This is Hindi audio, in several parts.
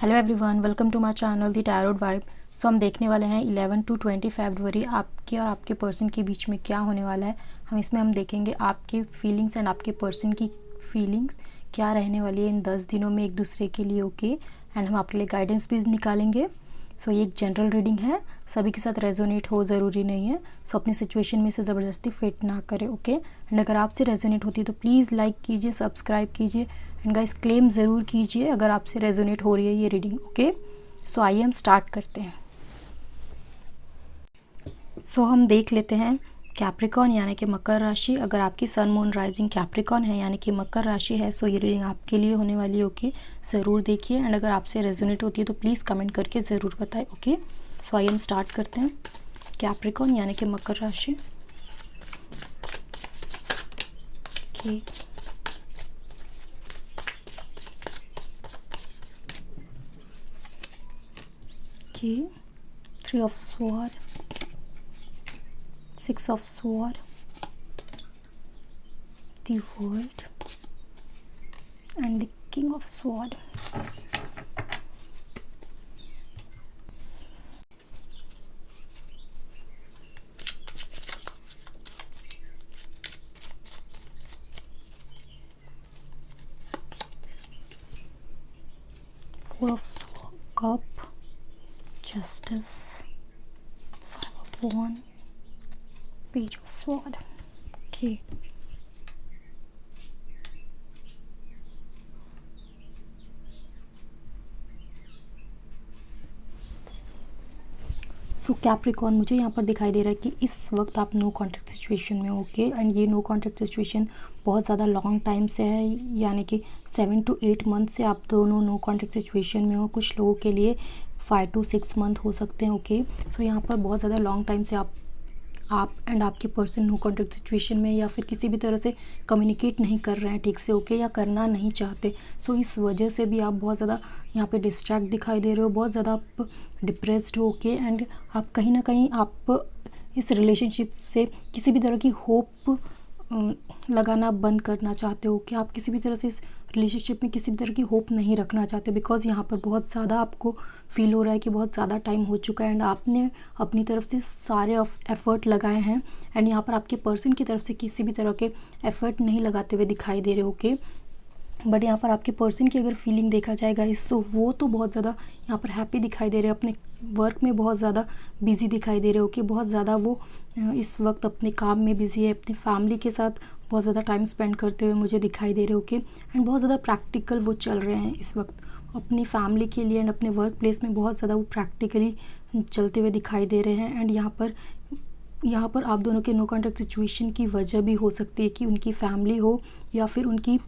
Hello everyone, welcome to my channel the tarot vibe. So हम देखने वाले हैं 11 टू 20 फरवरी आपके और आपके पर्सन के बीच में क्या होने वाला है। हम देखेंगे आपके फीलिंग्स एंड आपके पर्सन की फीलिंग्स क्या रहने वाली है इन 10 दिनों में एक दूसरे के लिए। ओके एंड हम आपके लिए गाइडेंस भी निकालेंगे। सो ये एक जनरल रीडिंग है, सभी के साथ रेजोनेट हो ज़रूरी नहीं है। सो अपनी सिचुएशन में से ज़बरदस्ती फिट ना करें। ओके एंड अगर आपसे रेजोनेट होती है तो प्लीज़ लाइक कीजिए, सब्सक्राइब कीजिए एंड गाइस क्लेम ज़रूर कीजिए अगर आपसे रेजोनेट हो रही है ये रीडिंग। ओके सो आइए हम स्टार्ट करते हैं। सो हम देख लेते हैं कैप्रिकॉन यानी कि मकर राशि। अगर आपकी सन मून राइजिंग कैप्रिकॉन है यानी कि मकर राशि है, सो ये रीडिंग आपके लिए होने वाली है। ओके ज़रूर देखिए एंड अगर आपसे रेजोनेट होती है तो प्लीज़ कमेंट करके ज़रूर बताएं। ओके सो आइए हम स्टार्ट करते हैं। कैप्रिकॉन यानी कि मकर राशि। Okay okay 3 of sword, 6 of sword, the world and the king of sword. Four of cup, justice, 5 of wand, page of sword. Okay so Capricorn, मुझे यहाँ पर दिखाई दे रहा है कि इस वक्त आप नो कॉन्टैक्ट सिचुएशन में। ओके एंड ये नो कॉन्टैक्ट सिचुएशन बहुत ज़्यादा लॉन्ग टाइम से है, यानी कि 7 to 8 मंथ से आप दोनों नो कॉन्टैक्ट सिचुएशन में हो। कुछ लोगों के लिए 5 to 6 मंथ हो सकते हैं। ओके सो यहाँ पर बहुत ज़्यादा लॉन्ग टाइम से आप एंड आपके पर्सन नो कॉन्टैक्ट सिचुएशन में या फिर किसी भी तरह से कम्युनिकेट नहीं कर रहे हैं ठीक से। ओके या करना नहीं चाहते। सो इस वजह से भी आप बहुत ज़्यादा यहाँ पे डिस्ट्रैक्ट दिखाई दे रहे हो, बहुत ज़्यादा आप डिप्रेस्ड हो। के एंड आप कहीं ना कहीं आप इस रिलेशनशिप से किसी भी तरह की होप लगाना बंद करना चाहते हो कि आप किसी भी तरह से इस रिलेशनशिप में किसी भी तरह की होप नहीं रखना चाहते, बिकॉज यहाँ पर बहुत ज़्यादा आपको फील हो रहा है कि बहुत ज़्यादा टाइम हो चुका है एंड आपने अपनी तरफ से सारे एफ़र्ट लगाए हैं एंड यहाँ पर आपके पर्सन की तरफ से किसी भी तरह के एफ़र्ट नहीं लगाते हुए दिखाई दे रहे हो। ओके बट यहाँ पर आपके पर्सन की अगर फीलिंग देखा जाएगा सो वो तो बहुत ज़्यादा यहाँ पर हैप्पी दिखाई दे रहे हैं, अपने वर्क में बहुत ज़्यादा बिजी दिखाई दे रहे हो कि बहुत ज़्यादा वो इस वक्त अपने काम में बिजी है, अपनी फैमिली के साथ बहुत ज़्यादा टाइम स्पेंड करते हुए मुझे दिखाई दे रहे हो कि एंड बहुत ज़्यादा प्रैक्टिकल वो चल रहे हैं इस वक्त अपनी फैमिली के लिए एंड अपने वर्क प्लेस में बहुत ज़्यादा वो प्रैक्टिकली चलते हुए दिखाई दे रहे हैं। एंड यहाँ पर आप दोनों के नो कॉन्टैक्ट सिचुएशन की वजह भी हो सकती है कि उनकी फैमिली हो या फिर उनकी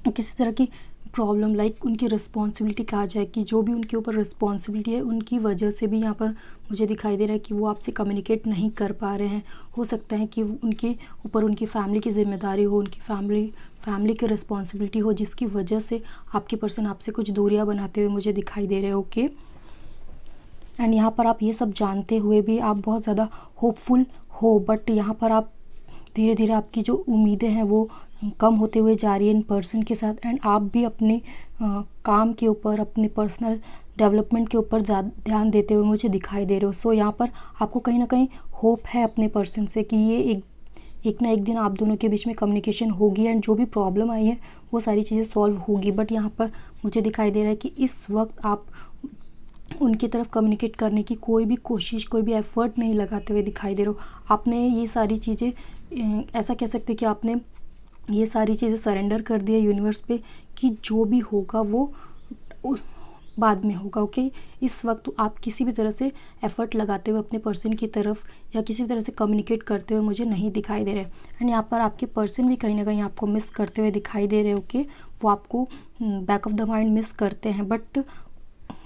किसी तरह की प्रॉब्लम लाइक उनकी रिस्पॉन्सिबिलिटी कहा जाए कि जो भी उनके ऊपर रिस्पॉन्सिबिलिटी है उनकी वजह से भी यहाँ पर मुझे दिखाई दे रहा है कि वो आपसे कम्युनिकेट नहीं कर पा रहे हैं। हो सकता है कि उनके ऊपर उनकी फैमिली की जिम्मेदारी हो, उनकी फैमिली की रिस्पॉन्सिबिलिटी हो, जिसकी वजह से आपके पर्सन आपसे कुछ दूरियाँ बनाते हुए मुझे दिखाई दे रहे हो। ओके एंड यहाँ पर आप ये सब जानते हुए भी आप बहुत ज़्यादा होपफुल हो, बट यहाँ पर आप धीरे धीरे आपकी जो उम्मीदें हैं वो कम होते हुए जा रही है इन पर्सन के साथ एंड आप भी अपने काम के ऊपर, अपने पर्सनल डेवलपमेंट के ऊपर ज़्यादा ध्यान देते हुए मुझे दिखाई दे रहे हो। सो यहाँ पर आपको कहीं ना कहीं होप है अपने पर्सन से कि ये एक ना एक दिन आप दोनों के बीच में कम्युनिकेशन होगी एंड जो भी प्रॉब्लम आई है वो सारी चीज़ें सॉल्व होगी। बट यहाँ पर मुझे दिखाई दे रहा है कि इस वक्त आप उनकी तरफ कम्युनिकेट करने की कोई भी कोशिश, कोई भी एफ़र्ट नहीं लगाते हुए दिखाई दे रहे हो। आपने ये सारी चीज़ें, ऐसा कह सकते हैं कि आपने ये सारी चीज़ें सरेंडर कर दिया यूनिवर्स पे कि जो भी होगा वो बाद में होगा। ओके इस वक्त आप किसी भी तरह से एफ़र्ट लगाते हुए अपने पर्सन की तरफ या किसी भी तरह से कम्युनिकेट करते हुए मुझे नहीं दिखाई दे रहे एंड यहाँ पर आपके पर्सन भी कहीं ना कहीं आपको मिस करते हुए दिखाई दे रहे हो कि वो आपको back of the mind miss करते हैं, बट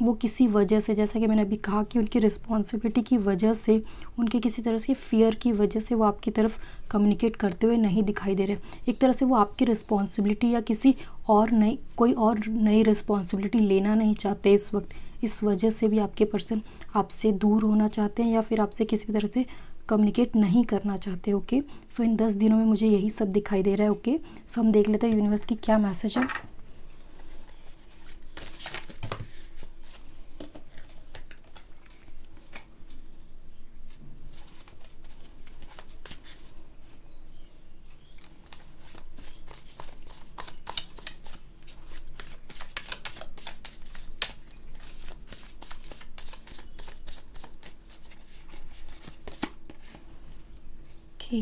वो किसी वजह से, जैसा कि मैंने अभी कहा कि उनकी रिस्पॉन्सिबिलिटी की वजह से, उनके किसी तरह से फियर की वजह से वो आपकी तरफ कम्युनिकेट करते हुए नहीं दिखाई दे रहे। एक तरह से वो आपकी रिस्पॉन्सिबिलिटी या कोई और नई रिस्पॉन्सिबिलिटी लेना नहीं चाहते इस वक्त। इस वजह से भी आपके पर्सन आपसे दूर होना चाहते हैं या फिर आपसे किसी भी तरह से कम्युनिकेट नहीं करना चाहते। ओके सो इन 10 दिनों में मुझे यही सब दिखाई दे रहा है। ओके सो हम देख लेते हैं यूनिवर्स की क्या मैसेज है। Okay,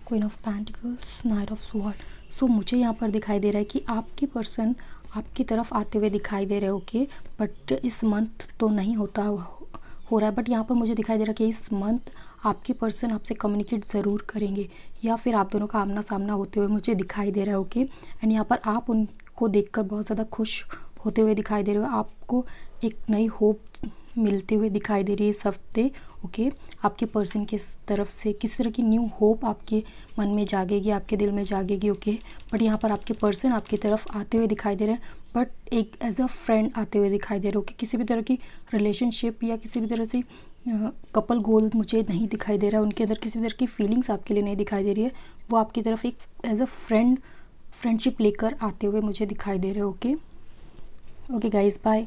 queen of pentacles, knight of sword. So मुझे यहाँ पर दिखाई दे रहा है कि आपके पर्सन आपकी तरफ आते हुए दिखाई दे रहे हैं, ओके, बट इस मंथ तो नहीं हो रहा है, बट यहाँ पर मुझे दिखाई दे रहा है कि इस मंथ आपके पर्सन आपसे कम्युनिकेट ज़रूर करेंगे, या फिर आप दोनों का आमना सामना होते हुए मुझे दिखाई दे रहा है, ओके। एंड यहाँ पर आप उनको देखकर बहुत ज़्यादा खुश होते हुए दिखाई दे रहे हो, आपको एक नई होप मिलते हुए दिखाई दे रही है इस हफ्ते, ओके। आपके पर्सन की तरफ से किसी तरह की न्यू होप आपके मन में जागेगी, आपके दिल में जागेगी, ओके। बट यहाँ पर आपके पर्सन आपकी तरफ आते हुए दिखाई दे रहे हैं, बट एक एज अ फ्रेंड आते हुए दिखाई दे रहे हो, ओके। किसी भी तरह की रिलेशनशिप या किसी भी तरह से कपल गोल मुझे नहीं दिखाई दे रहा है, उनके अंदर किसी भी तरह की फीलिंग्स आपके लिए नहीं दिखाई दे रही है, वो आपकी तरफ एक एज अ फ्रेंडशिप लेकर आते हुए मुझे दिखाई दे रहे हो, ओके। Okay guys, bye.